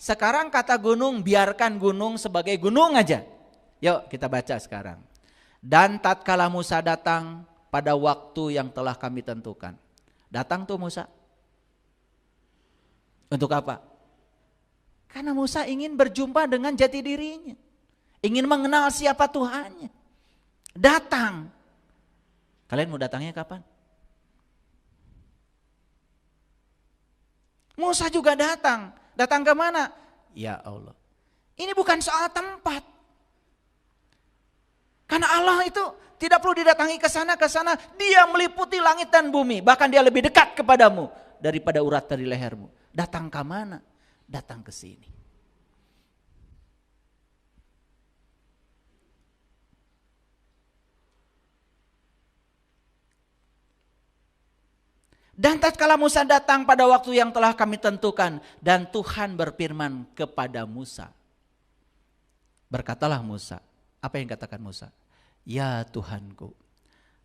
Sekarang kata gunung, biarkan gunung sebagai gunung aja. Yuk kita baca sekarang. Dan tatkala Musa datang pada waktu yang telah kami tentukan. Datang tuh Musa. Untuk apa? Karena Musa ingin berjumpa dengan jati dirinya. Ingin mengenal siapa Tuhannya. Datang. Kalian mau datangnya kapan? Musa juga datang. Datang ke mana? Ya Allah. Ini bukan soal tempat. Karena Allah itu tidak perlu didatangi ke sana. Dia meliputi langit dan bumi. Bahkan dia lebih dekat kepadamu daripada urat dari lehermu. Datang ke mana? Datang ke sini. Dan tatkala Musa datang pada waktu yang telah kami tentukan, dan Tuhan berfirman kepada Musa. Berkatalah Musa, apa yang katakan Musa? Ya Tuhanku,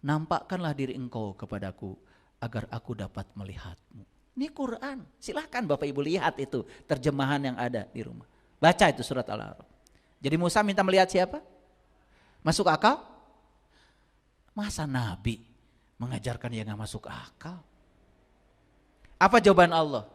nampakkanlah diri engkau kepadaku, agar aku dapat melihatmu. Ini Quran, silahkan Bapak Ibu lihat itu terjemahan yang ada di rumah. Baca itu surat Al-A'raf. Jadi Musa minta melihat siapa? Masuk akal? Masa Nabi mengajarkan yang gak masuk akal? Apa jawaban Allah?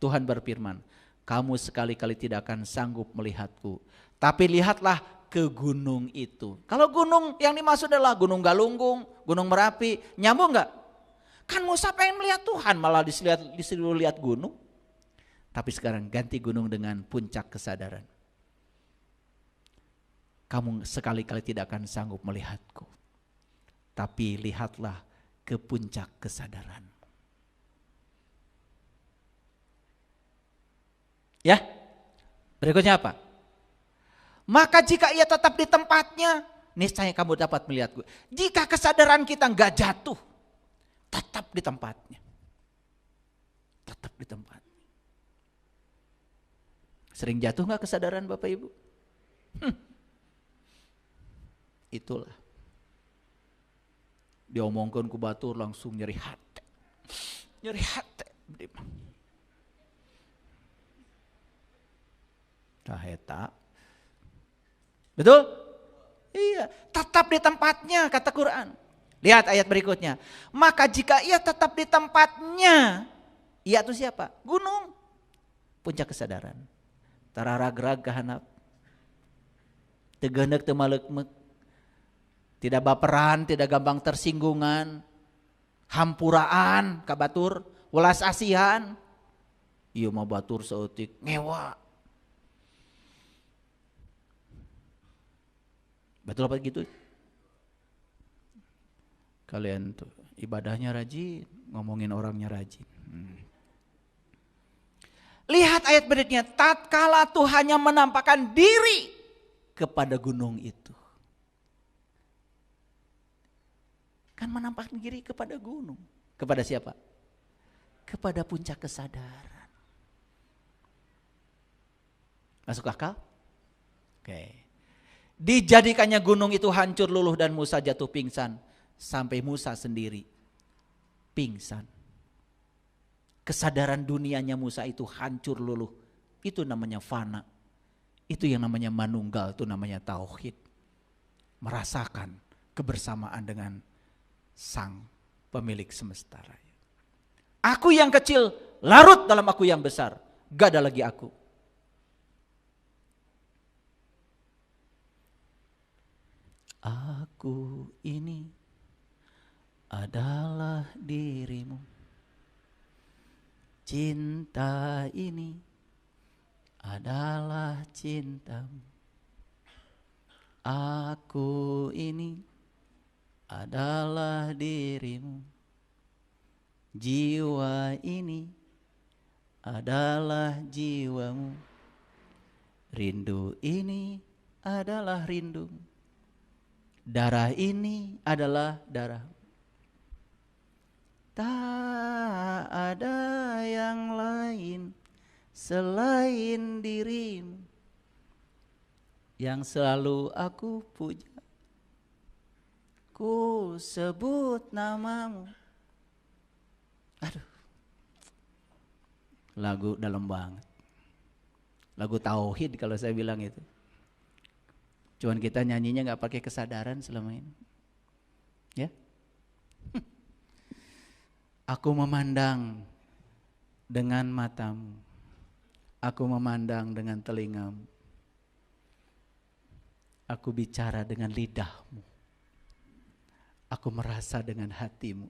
Tuhan berfirman, kamu sekali-kali tidak akan sanggup melihatku. Tapi lihatlah ke gunung itu. Kalau gunung yang dimaksud adalah Gunung Galunggung, Gunung Merapi, nyambung gak? Kan Musa pengen melihat Tuhan, malah disuruh lihat gunung. Tapi sekarang ganti gunung dengan puncak kesadaran. Kamu sekali-kali tidak akan sanggup melihatku. Tapi lihatlah ke puncak kesadaran. Ya, berikutnya apa? Maka jika ia tetap di tempatnya, niscaya kamu dapat melihatku. Jika kesadaran kita enggak jatuh, tetap di tempatnya. Tetap di tempatnya. Sering jatuh enggak kesadaran Bapak Ibu? Itulah. Diomongkan ku batur langsung nyeri hati. Nyeri hati. Taheta. Betul? Iya, tetap di tempatnya kata Quran. Lihat ayat berikutnya. Maka jika ia tetap di tempatnya, ia itu siapa? Gunung. Puncak kesadaran. Tararagrag kahanap. Tegenek temalekmek. Tidak baperan, tidak gampang tersinggungan. Hampuraan kabatur, welas asihan. Iya mah batur seeutik ngewa. Betul apa gitu? Kalian tuh ibadahnya rajin, ngomongin orangnya rajin. Lihat ayat berikutnya, tatkala Tuhannya menampakkan diri kepada gunung itu. Kan menampakkan diri kepada gunung. Kepada siapa? Kepada puncak kesadaran. Masuk akal? Oke. Dijadikannya gunung itu hancur luluh dan Musa jatuh pingsan. Sampai Musa sendiri pingsan. Kesadaran dunianya Musa itu hancur luluh. Itu namanya fana. Itu yang namanya manunggal, itu namanya tauhid. Merasakan kebersamaan dengan sang pemilik semesta raya. Aku yang kecil larut dalam aku yang besar. Gak ada lagi aku. Aku ini adalah dirimu. Cinta ini adalah cintamu. Aku ini adalah dirimu. Jiwa ini adalah jiwamu. Rindu ini adalah rindumu. Darah ini adalah darah. Tak ada yang lain selain dirimu yang selalu aku puja. Ku sebut namamu. Aduh, lagu dalam banget. Lagu tauhid kalau saya bilang itu. Cuman kita nyanyinya nggak pakai kesadaran selama ini. Ya. Aku memandang dengan matamu. Aku memandang dengan telingamu. Aku bicara dengan lidahmu. Aku merasa dengan hatimu.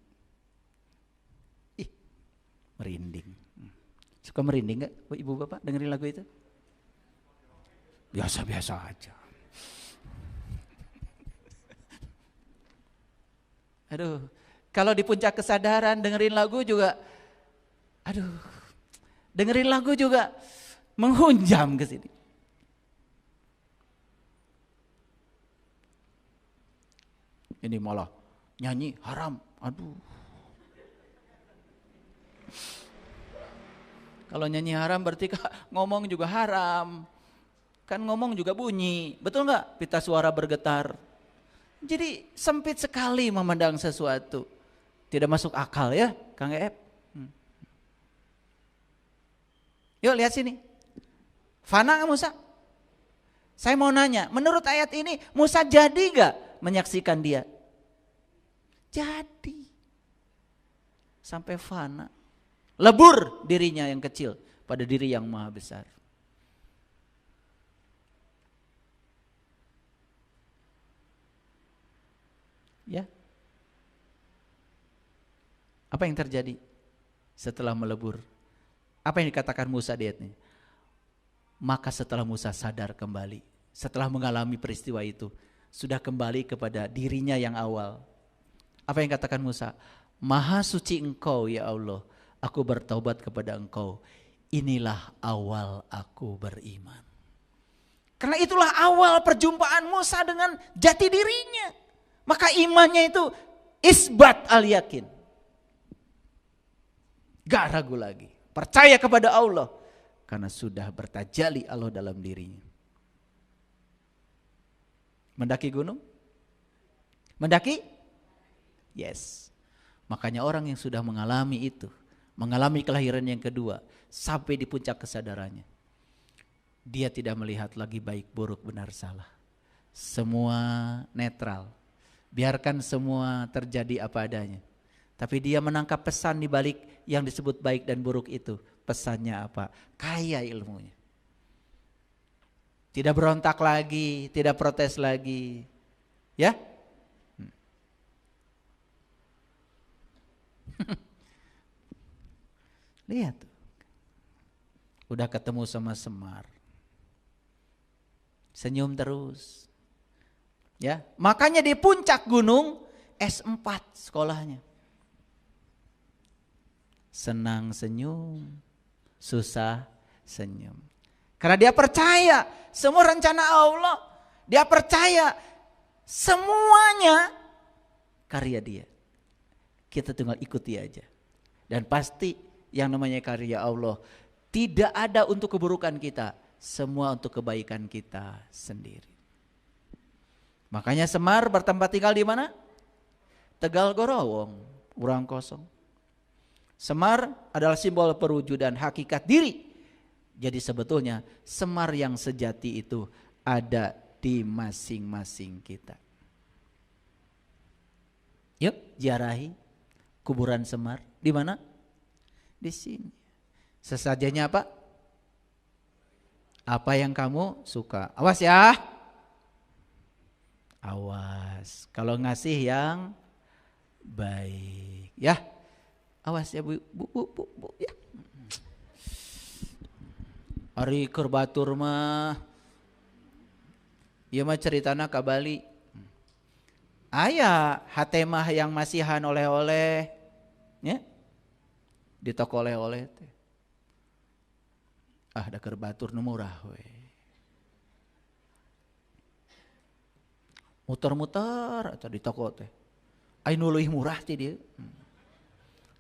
Ih, merinding. Suka merinding gak ibu bapak dengerin lagu itu? Biasa-biasa aja. Aduh, kalau di puncak kesadaran dengerin lagu juga, aduh, dengerin lagu juga menghunjam ke sini. Ini malah nyanyi haram, aduh. Kalau nyanyi haram berarti ngomong juga haram. Kan ngomong juga bunyi, betul nggak? Pita suara bergetar. Jadi sempit sekali memandang sesuatu. Tidak masuk akal ya, Kang Ep. Yuk lihat sini. Fana nggak Musa? Saya mau nanya, menurut ayat ini Musa jadi nggak menyaksikan dia? Jadi. Sampai fana. Lebur dirinya yang kecil pada diri yang maha besar. Ya. Apa yang terjadi setelah melebur? Apa yang dikatakan Musa di ayat ini? Maka setelah Musa sadar kembali, setelah mengalami peristiwa itu, sudah kembali kepada dirinya yang awal. Apa yang katakan Musa? Maha suci Engkau ya Allah, aku bertaubat kepada Engkau. Inilah awal aku beriman. Karena itulah awal perjumpaan Musa dengan jati dirinya. Maka imannya itu isbat al-yakin. Gak ragu lagi. Percaya kepada Allah. Karena sudah bertajali Allah dalam dirinya. Mendaki gunung? Mendaki? Yes. Makanya orang yang sudah mengalami itu. Mengalami kelahiran yang kedua. Sampai di puncak kesadarannya. Dia tidak melihat lagi baik, buruk, benar, salah. Semua netral. Biarkan semua terjadi apa adanya. Tapi dia menangkap pesan di balik yang disebut baik dan buruk itu. Pesannya apa? Kaya ilmunya. Tidak berontak lagi, tidak protes lagi. Ya? Lihat. Udah ketemu sama Semar. Senyum terus. Ya, makanya di puncak gunung S4 sekolahnya. Senang senyum, susah senyum. Karena dia percaya semua rencana Allah. Dia percaya semuanya karya dia. Kita tinggal ikuti aja. Dan pasti yang namanya karya Allah tidak ada untuk keburukan kita, semua untuk kebaikan kita sendiri. Makanya Semar bertempat tinggal di mana? Tegal Gorowong, urang kosong. Semar adalah simbol perwujudan hakikat diri. Jadi sebetulnya Semar yang sejati itu ada di masing-masing kita. Yuk ziarahi kuburan Semar. Di mana? Di sini. Sesajanya apa? Apa yang kamu suka. Awas ya. Awas, kalau ngasih yang baik, ya. Awas ya bu ya. Ari keur batur mah, ieu mah ceritana ka Bali. Aya hate mah yang masihan oleh-oleh, ya. Di toko oleh-oleh teh. Ah, da keur batur nu murah we. Muter-muter atau di toko teh. Ai nu leuwih murah ti dieu.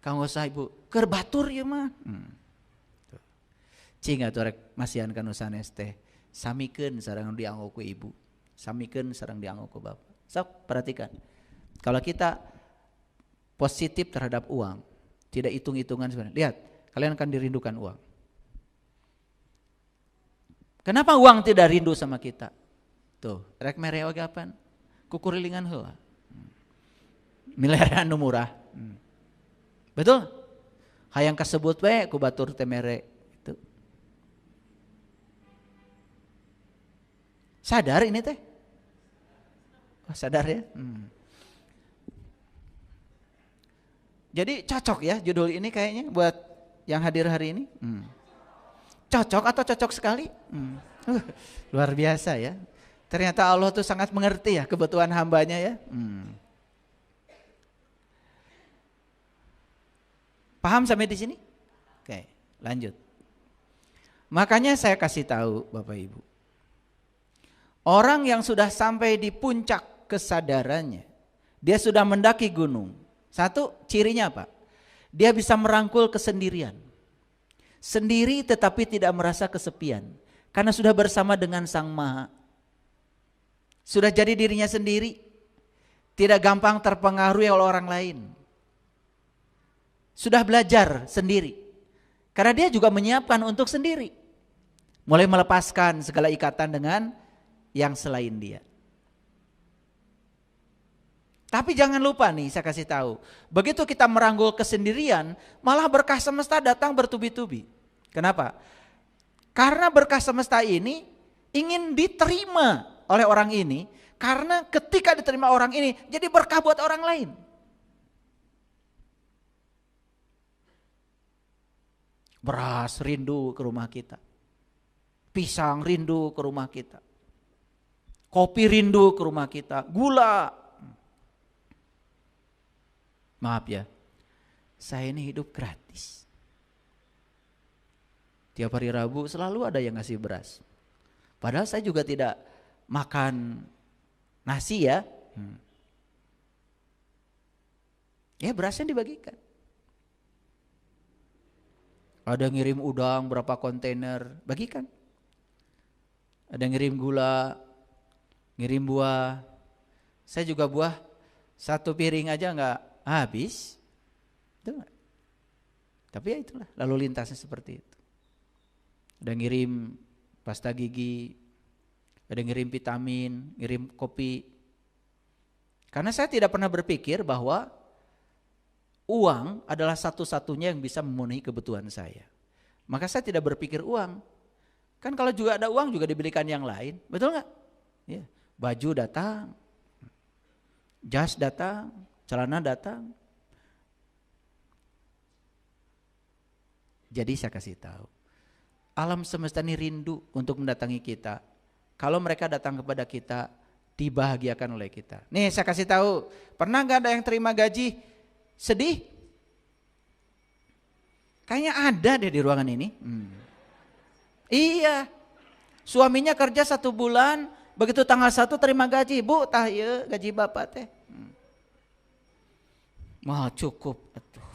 Kanggo saha Ibu? Keur batur ieu mah. Cing atuh rek masihan kanu sanes teh. Samikeun sareng dianggo ku ibu. Samikeun sareng dianggo ku bapak. Sok perhatikan. Kalau kita positif terhadap uang, tidak hitung-hitungan sebenarnya. Lihat, kalian akan dirindukan uang. Kenapa uang tidak rindu sama kita? Tuh, rek mere oge apan? Kukurilingan heula. Miliaran nu murah. Betul? Hayang kasebut we ku batur teh mere itu. Sadar ini teh? Oh, sadar ya? Jadi cocok ya judul ini kayaknya buat yang hadir hari ini. Cocok atau cocok sekali? Luar biasa ya. Ternyata Allah tuh sangat mengerti ya kebutuhan hambanya ya. Paham sampai di sini? Oke, lanjut. Makanya saya kasih tahu Bapak Ibu. Orang yang sudah sampai di puncak kesadarannya, dia sudah mendaki gunung. Satu, cirinya apa? Dia bisa merangkul kesendirian. Sendiri tetapi tidak merasa kesepian. Karena sudah bersama dengan Sang Maha. Sudah jadi dirinya sendiri. Tidak gampang terpengaruhi oleh orang lain. Sudah belajar sendiri. Karena dia juga menyiapkan untuk sendiri. Mulai melepaskan segala ikatan dengan yang selain dia. Tapi jangan lupa nih saya kasih tahu. Begitu kita merangkul kesendirian, malah berkah semesta datang bertubi-tubi. Kenapa? Karena berkah semesta ini ingin diterima oleh orang ini. Karena ketika diterima orang ini jadi berkah buat orang lain. Beras rindu ke rumah kita. Pisang rindu ke rumah kita. Kopi rindu ke rumah kita. Gula. Maaf ya, saya ini hidup gratis. Tiap hari Rabu selalu ada yang ngasih beras. Padahal saya juga tidak makan nasi ya. Ya berasnya dibagikan. Ada yang ngirim udang berapa kontainer, bagikan. Ada yang ngirim gula, ngirim buah. Saya juga buah 1 piring aja enggak habis. Itu enggak. Tapi ya itulah lalu lintasnya seperti itu. Ada yang ngirim pasta gigi, ada yang ngirim vitamin, ngirim kopi. Karena saya tidak pernah berpikir bahwa uang adalah satu-satunya yang bisa memenuhi kebutuhan saya. Maka saya tidak berpikir uang. Kan kalau juga ada uang juga dibelikan yang lain, betul nggak? Ya, baju datang, jas datang, celana datang. Jadi saya kasih tahu, alam semesta ini rindu untuk mendatangi kita. Kalau mereka datang kepada kita, dibahagiakan oleh kita. Nih saya kasih tahu, pernah nggak ada yang terima gaji sedih? Kayaknya ada deh di ruangan ini. Iya, suaminya kerja 1 bulan, begitu tanggal 1 terima gaji. Bu, tah ieu gaji bapak teh. Mah cukup atuh.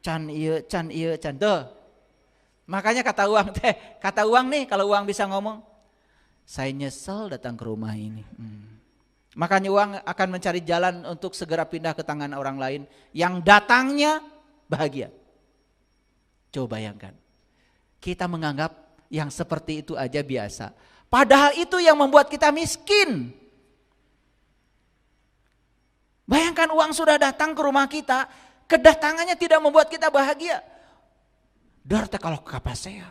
Can ieu can teu. Makanya kata uang nih, kalau uang bisa ngomong, saya nyesel datang ke rumah ini. Makanya uang akan mencari jalan untuk segera pindah ke tangan orang lain yang datangnya bahagia. Coba bayangkan, kita menganggap yang seperti itu aja biasa. Padahal itu yang membuat kita miskin. Bayangkan uang sudah datang ke rumah kita, kedatangannya tidak membuat kita bahagia. Darta kalau kapasea.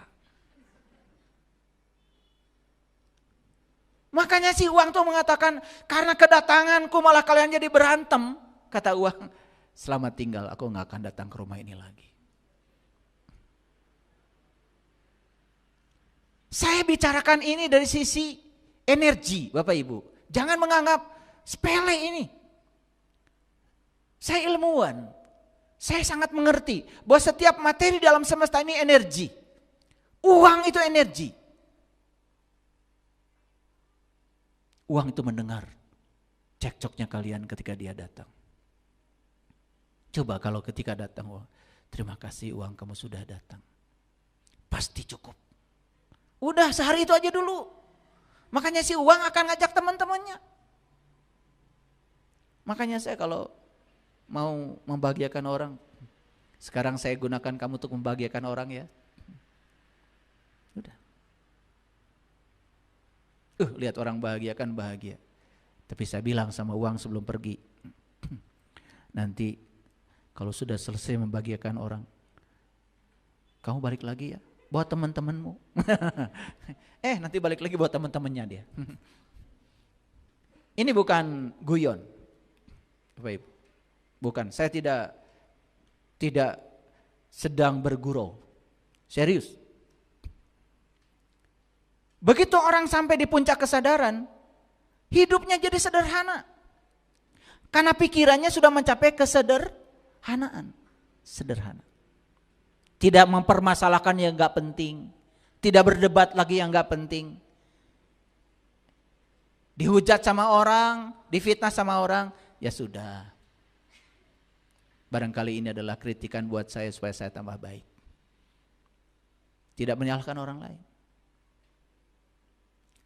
Makanya si uang tuh mengatakan, karena kedatanganku malah kalian jadi berantem. Kata uang, selamat tinggal, aku gak akan datang ke rumah ini lagi. Saya bicarakan ini dari sisi energi Bapak Ibu. Jangan menganggap sepele ini. Saya ilmuwan. Saya sangat mengerti bahwa setiap materi dalam semesta ini energi. Uang itu energi. Uang itu mendengar cekcoknya kalian ketika dia datang. Coba kalau ketika datang, wah, terima kasih uang kamu sudah datang. Pasti cukup. Udah sehari itu aja dulu. Makanya si uang akan ngajak teman-temannya. Makanya saya kalau mau membahagiakan orang, sekarang saya gunakan kamu untuk membahagiakan orang ya. Udah. Lihat orang bahagia kan bahagia. Tapi saya bilang sama uang sebelum pergi, nanti kalau sudah selesai membahagiakan orang, kamu balik lagi ya, buat teman-temanmu. Nanti balik lagi buat teman-temannya dia. Ini bukan guyon, Bapak Ibu. Bukan, saya tidak sedang bergurau. Serius. Begitu orang sampai di puncak kesadaran, hidupnya jadi sederhana. Karena pikirannya sudah mencapai kesederhanaan. Sederhana. Tidak mempermasalahkan yang gak penting. Tidak berdebat lagi yang gak penting. Dihujat sama orang, difitnah sama orang, ya sudah. Barangkali ini adalah kritikan buat saya supaya saya tambah baik. Tidak menyalahkan orang lain.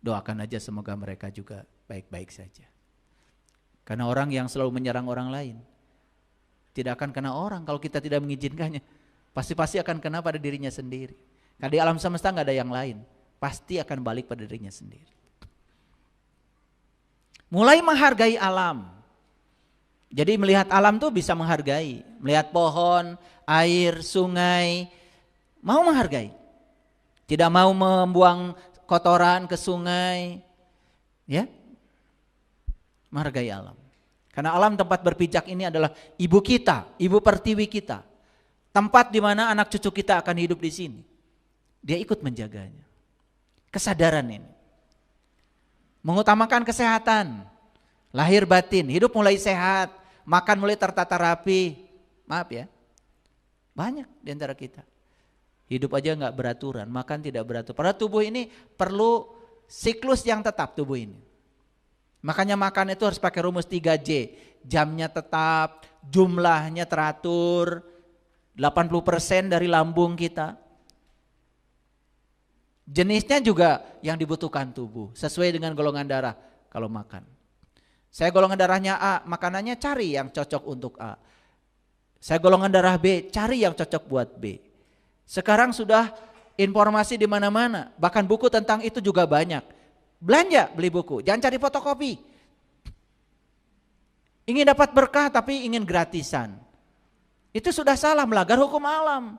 Doakan aja semoga mereka juga baik-baik saja. Karena orang yang selalu menyerang orang lain tidak akan kena orang kalau kita tidak mengizinkannya. Pasti akan kena pada dirinya sendiri. Karena di alam semesta gak ada yang lain. Pasti akan balik pada dirinya sendiri. Mulai menghargai alam. Jadi melihat alam tuh bisa menghargai. Melihat pohon, air, sungai. Mau menghargai. Tidak mau membuang kotoran ke sungai. Ya. Menghargai alam. Karena alam tempat berpijak ini adalah ibu kita, ibu pertiwi kita. Tempat di mana anak cucu kita akan hidup di sini. Dia ikut menjaganya. Kesadaran ini. Mengutamakan kesehatan, lahir batin, hidup mulai sehat, makan mulai tertata rapi. Maaf ya, banyak di antara kita. Hidup aja gak beraturan, makan tidak beratur. Padahal tubuh ini perlu siklus yang tetap tubuh ini. Makanya makan itu harus pakai rumus 3J. Jamnya tetap, jumlahnya teratur, 80% dari lambung kita. Jenisnya juga yang dibutuhkan tubuh, sesuai dengan golongan darah kalau makan. Saya golongan darahnya A, makanannya cari yang cocok untuk A. Saya golongan darah B, cari yang cocok buat B. Sekarang sudah informasi di mana-mana, bahkan buku tentang itu juga banyak. Belanja, beli buku, jangan cari fotokopi. Ingin dapat berkah tapi ingin gratisan. Itu sudah salah, melanggar hukum alam.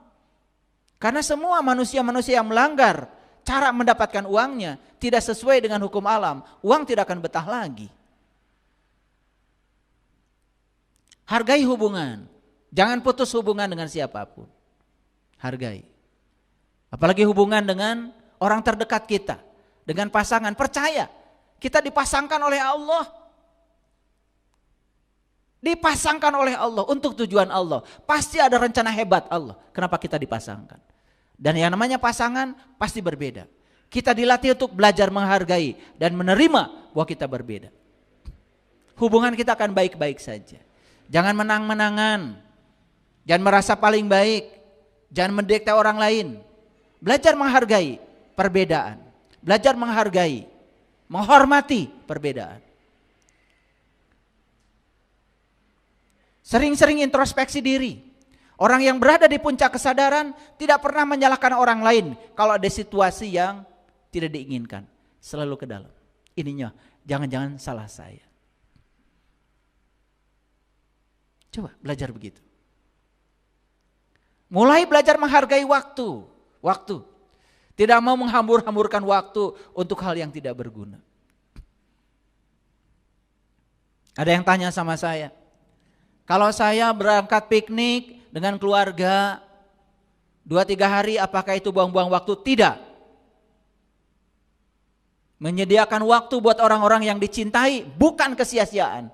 Karena semua manusia-manusia yang melanggar cara mendapatkan uangnya tidak sesuai dengan hukum alam, uang tidak akan betah lagi. Hargai hubungan, jangan putus hubungan dengan siapapun. Hargai. Apalagi hubungan dengan orang terdekat kita, dengan pasangan. Percaya, kita dipasangkan oleh Allah. Dipasangkan oleh Allah untuk tujuan Allah. Pasti ada rencana hebat Allah. Kenapa kita dipasangkan? Dan yang namanya pasangan pasti berbeda. Kita dilatih untuk belajar menghargai dan menerima bahwa kita berbeda. Hubungan kita akan baik-baik saja. Jangan menang-menangan. Jangan merasa paling baik. Jangan mendikte orang lain. Belajar menghargai perbedaan. Belajar menghargai, menghormati perbedaan. Sering-sering introspeksi diri. Orang yang berada di puncak kesadaran tidak pernah menyalahkan orang lain kalau ada situasi yang tidak diinginkan. Selalu ke dalam. Ininya, jangan-jangan salah saya. Coba belajar begitu. Mulai belajar menghargai waktu. Waktu. Tidak mau menghambur-hamburkan waktu untuk hal yang tidak berguna. Ada yang tanya sama saya, kalau saya berangkat piknik dengan keluarga 2-3 hari, apakah itu buang-buang waktu? Tidak. Menyediakan waktu buat orang-orang yang dicintai bukan kesia-siaan.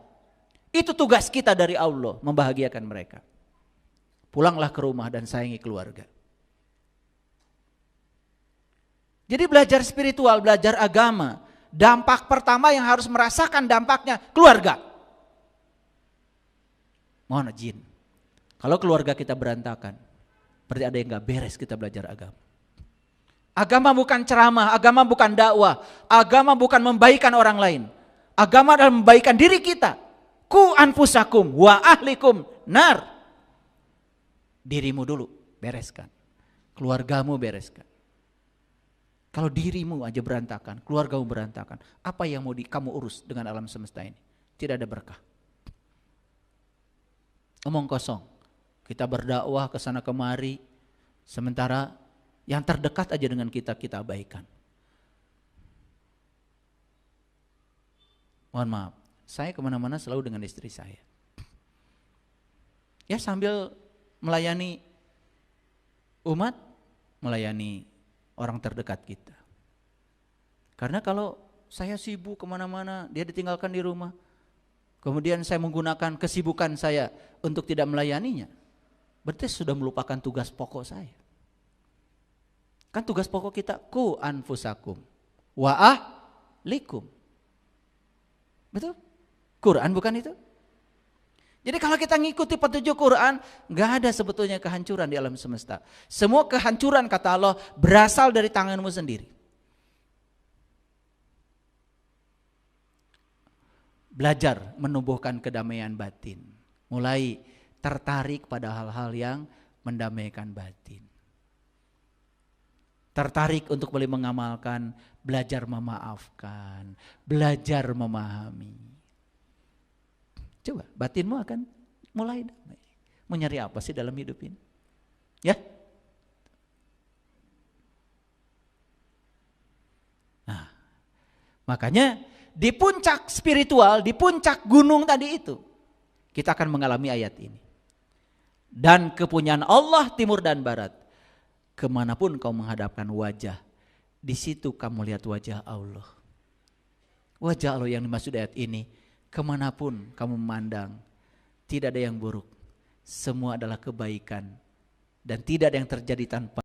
Itu tugas kita dari Allah, membahagiakan mereka. Pulanglah ke rumah dan sayangi keluarga. Jadi belajar spiritual, belajar agama, dampak pertama yang harus merasakan dampaknya keluarga. Mohon izin, kalau keluarga kita berantakan, berarti ada yang gak beres kita belajar agama. Agama bukan ceramah, agama bukan dakwah, agama bukan membaikan orang lain. Agama adalah membaikan diri kita. Ku anfusakum wa ahlikum nar. Dirimu dulu bereskan, keluargamu bereskan. Kalau dirimu aja berantakan, keluargamu berantakan, apa yang mau kamu urus dengan alam semesta ini? Tidak ada berkah. Omong kosong. Kita berdakwah ke sana kemari, sementara yang terdekat aja dengan kita abaikan. Mohon maaf, saya kemana-mana selalu dengan istri saya. Ya sambil melayani umat, melayani orang terdekat kita. Karena kalau saya sibuk kemana-mana, dia ditinggalkan di rumah, kemudian saya menggunakan kesibukan saya untuk tidak melayaninya, berarti sudah melupakan tugas pokok saya. Kan tugas pokok kita, ku anfusakum wa ahlikum. Betul? Quran bukan itu? Jadi kalau kita ngikuti petunjuk Quran, gak ada sebetulnya kehancuran di alam semesta. Semua kehancuran kata Allah berasal dari tanganmu sendiri. Belajar menumbuhkan kedamaian batin. Mulai tertarik pada hal-hal yang mendamaikan batin. Tertarik untuk boleh mengamalkan, belajar memaafkan, belajar memahami. Coba batinmu akan mulai damai. Mau nyari apa sih dalam hidup ini? Ya. Nah, makanya di puncak spiritual, di puncak gunung tadi itu, kita akan mengalami ayat ini. Dan kepunyaan Allah timur dan barat, kemanapun kau menghadapkan wajah, di situ kamu lihat wajah Allah. Wajah Allah yang dimaksud ayat ini, kemanapun kamu memandang, tidak ada yang buruk, semua adalah kebaikan, dan tidak ada yang terjadi tanpa